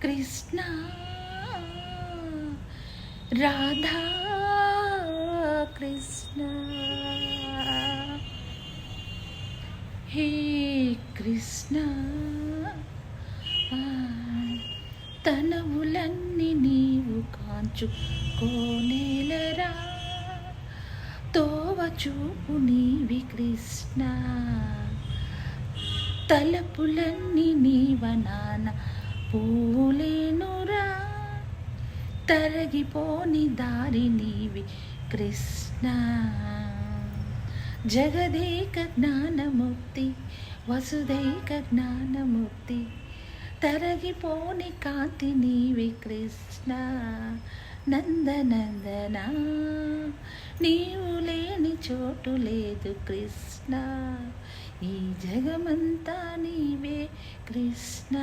కృష్ణ రాధా కృష్ణ హే కృష్ణ తనవులన్నీ నీవు కాంచుకోనేలరా తోవ చూపు నీవి కృష్ణ తలపులన్నీ నీవనాన పూలేనురా తరగిపోని దారి నీవి కృష్ణ జగదేక జ్ఞానముక్తి వసుదైక జ్ఞానముక్తి తరగిపోని కాంతి నీవి కృష్ణ నందనందన నీవు లేని చోటు లేదు కృష్ణ ఈ జగమంతా నీవే కృష్ణ.